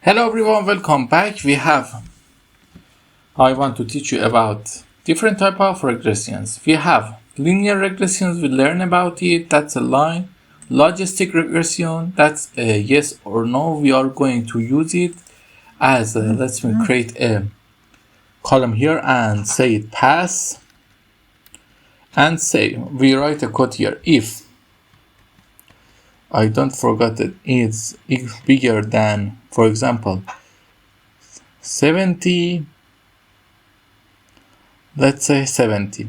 Hello everyone, welcome back. I want to teach you about different type of regressions. We have linear regressions, we learn about it, that's a line. Logistic regression, that's a yes or no, we are going to use it as let me create a column here and say it pass and say we write a code here if I don't forget it is bigger than, for example, 70. Let's say 70.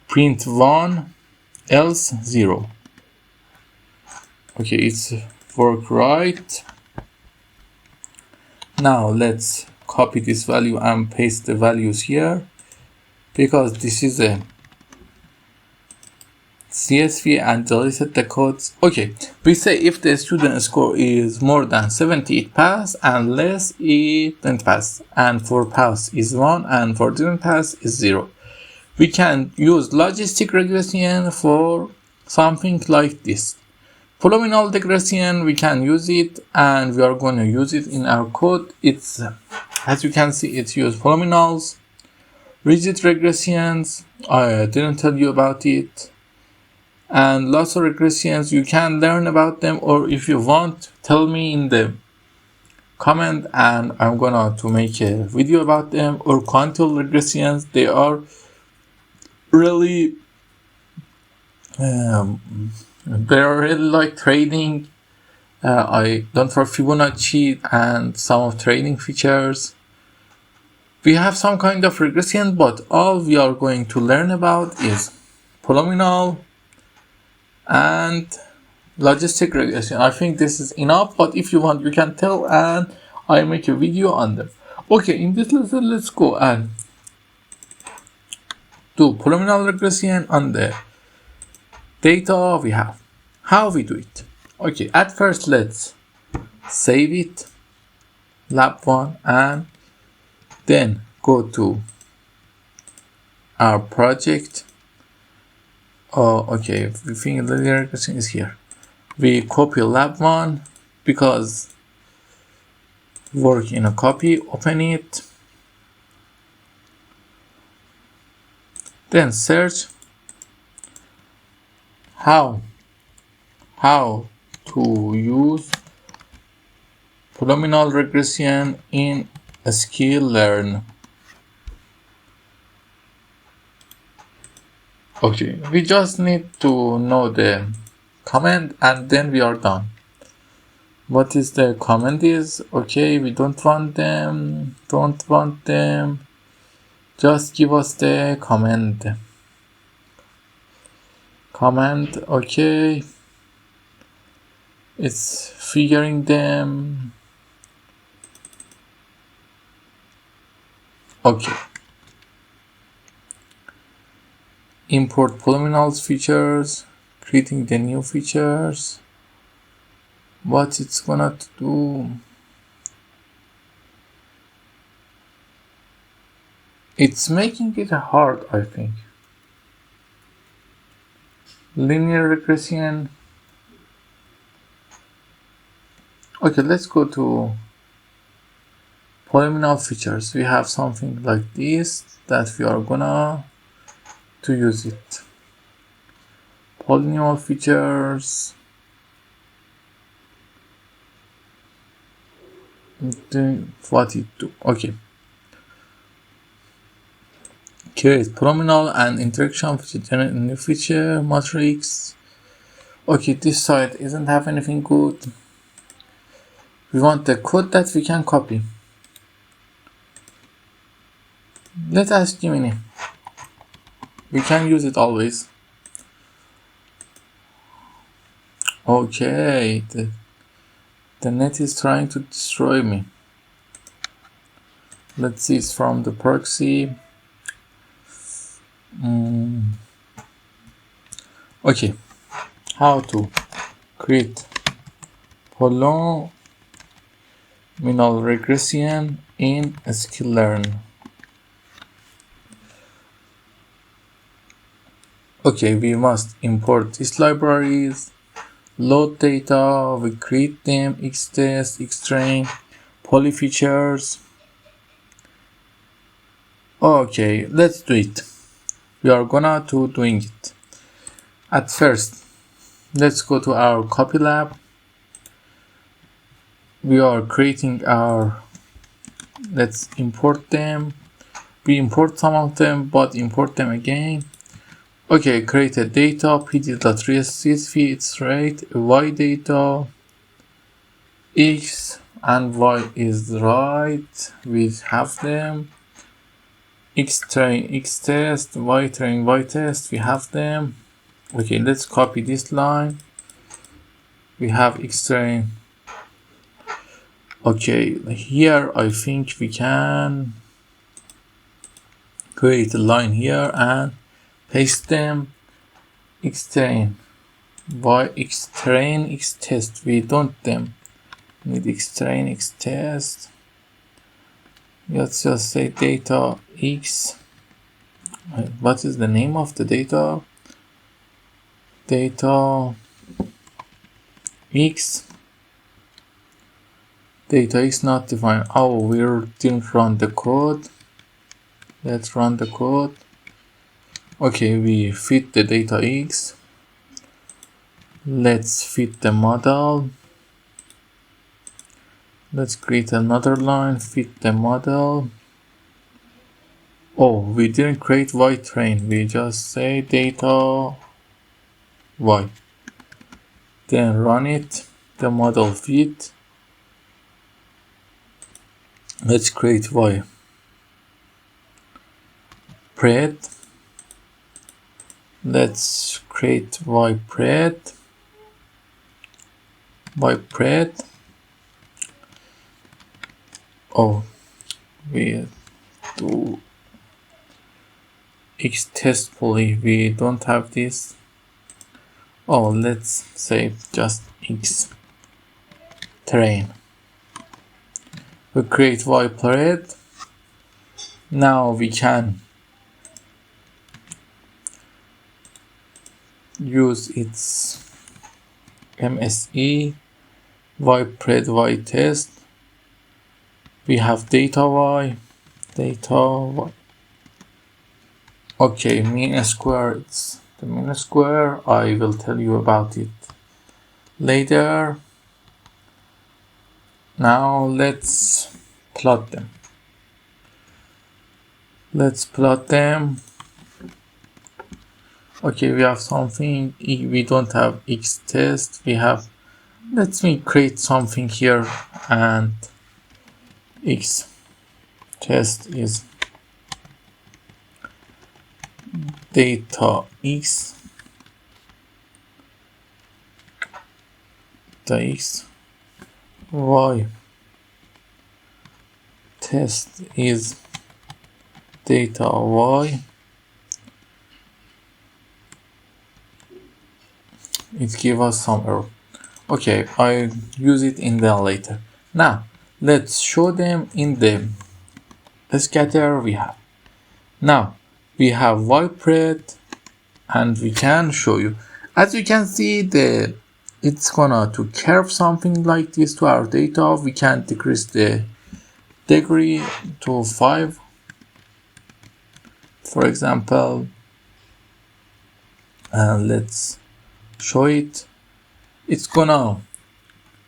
Print 1, else 0. Okay, it's work right. Now let's copy this value and paste the values here because this is a CSV and deleted the codes. Okay, we say if the student score is more than 70 it pass and less it didn't pass, and for pass is 1 and for didn't pass is 0. We can use logistic regression for something like this. Polynomial regression, we can use it and we are going to use it in our code. It's, as you can see, it's used polynomials. Rigid regressions, I didn't tell you about it. And lots of regressions, you can learn about them, or if you want, tell me in the comment and I'm gonna to make a video about them. Or quantile regressions, they are really like trading. I don't for Fibonacci and some of trading features. We have some kind of regression, but all we are going to learn about is polynomial and logistic regression. I think this is enough, but if you want you can tell and I make a video on them. Okay, in this lesson let's go and do polynomial regression on the data we have. How we do it? Okay, at first let's save it, lab1, and then go to our project. Okay, we think the regression is here. We copy lab1 because work in a copy, open it, then search how to use polynomial regression in scikit-learn. Okay, we just need to know the command and then we are done. What is the command is? Okay, we don't want them, just give us the command. Okay, it's figuring them. Okay, import polynomials features, creating the new features. What it's gonna do? It's making it hard, I think. Linear regression. Okay, let's go to polynomial features. We have something like this that we are gonna to use it. Polynomial features. What it do? Okay. Create polynomial and interaction feature, generate a new feature matrix. Okay, this side isn't have anything good. We want the code that we can copy. Let's ask Gemini. We can use it always. Okay, the net is trying to destroy me. Let's see, it's from the proxy. Okay, how to create polynomial regression in scikit-learn. Okay, we must import these libraries load data, we create them, xtest, xtrain, poly features. Okay, let's do it. We are gonna to doing it. At first, let's go to our copy lab. We are creating our, let's import them. We import some of them, but import them again. Okay, created data, pd.csv, its rate, y data, x and y is right, we have them. X train, x test, y train, y test, we have them. Okay, let's copy this line. We have x train. Okay, here I think we can create a line here and paste them. X train, y, x train, x test. We don't them. Need x train, x test. Let's just say data x. What is the name of the data? Data x. Data x not defined. Oh, we didn't run the code. Let's run the code. Okay, we fit the data x. Let's fit the model. Let's create another line, fit the model. Oh, we didn't create y train. We just say data y. Then run it. The model fit. Let's create y. Pred. Let's create y pred. Y pred. Oh, we do x test poly. We don't have this. Oh, let's say just x train. We create y pred. Now we can use its MSE y pred y test. We have data y. Okay, mean square. It's the mean square. I will tell you about it later. Now let's plot them. Okay, we have something. We don't have x test. We have. Let me create something here, and x test is data x. Y test is data y. It gives us some error. Okay, I use it in the later. Now let's show them in the scatter we have. Now we have y pred, and we can show you. As you can see, it's gonna to curve something like this to our data. We can decrease the degree to 5, for example, and let's show it. It's gonna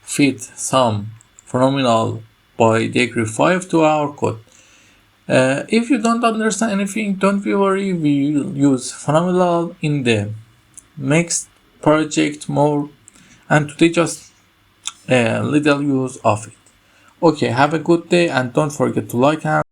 fit some phenomenal by degree 5 to our code. If you don't understand anything, don't be worried. We will use phenomenal in the next project more, and today just a little use of it. Okay, have a good day, and don't forget to like and